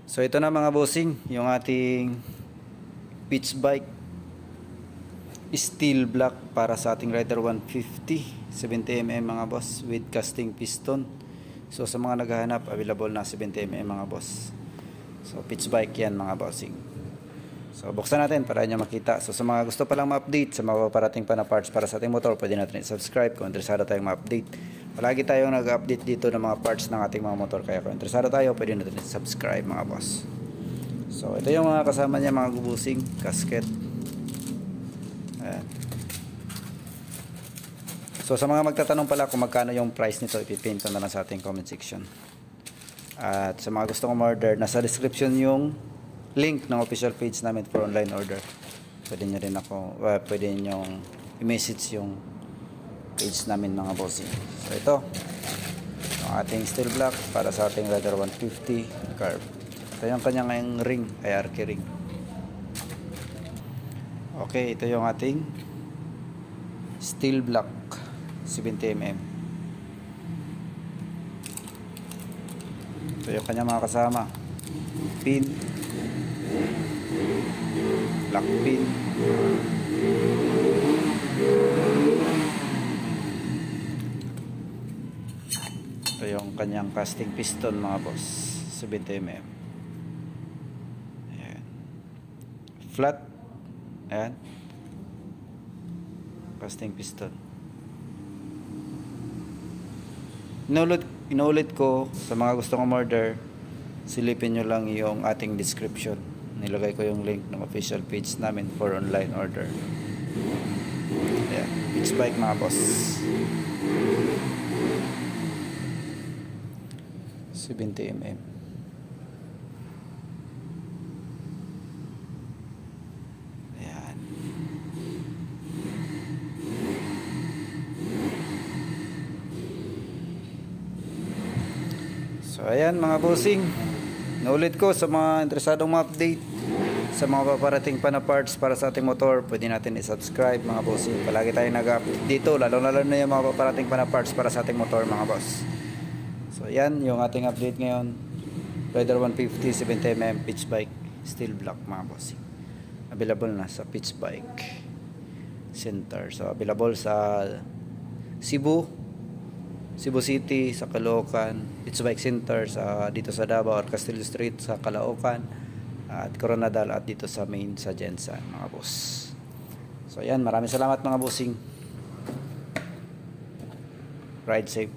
So ito na mga bossing, yung ating pitch bike steel block para sa ating Rider 150 70mm mga boss with casting piston. So sa mga naghahanap, available na 70mm mga boss. So pitch bike yan mga bossing. So buksan natin para nyo makita. So sa mga gusto palang ma-update sa mga paparating pa na parts para sa ating motor, pwede natin i-subscribe kung interesado tayong ma-update. Palagi tayong nag-update dito ng mga parts ng ating mga motor, kaya kung interesado tayo, pwede natin i-subscribe mga boss. So ito yung mga kasama niya mga gubusing, gasket. Ayan. So sa mga magtatanong pala kung magkano yung price nito, ipipin ko na lang sa ating comment section. At sa mga gusto kong order, nasa description yung link ng official page namin for online order. Pwede nyo rin ako, pwede nyo i-message yung page namin mga bossing. So ito yung ating steel block para sa ating Rider 150 carb. Ito yung kanyang ring, IRK ring. Okay, ito yung ating steel block 70mm. Ito yung kanyang mga kasama, pin, black pin, ito yung kanyang casting piston mga boss, 70mm. Ayan. Flat. Ayan. Casting piston. Inulit ko sa mga gusto kong order, silipin nyo lang yung ating description. Nilagay ko yung link ng official page namin for online order. Ayan. Pitch bike mga boss, 70mm. Ayan. So ayan mga bossing, naulit ko sa mga interesadong ma-update sa mga paparating pa na parts para sa ating motor, pwede natin i-subscribe mga bossing. Palagi tayong nag-update dito, lalo na yung mga paparating pa na parts para sa ating motor mga boss. So yan yung ating update ngayon, Rider 150 70mm pitch bike steel block mga bossing. Available na sa pitch bike center. So available sa Cebu City, sa Caloocan, pitch bike center sa dito sa Davao or Castillo Street sa Caloocan, at Coronadal, at dito sa main sa Jensen mga boss. So yan, maraming salamat mga bossing. Ride safe.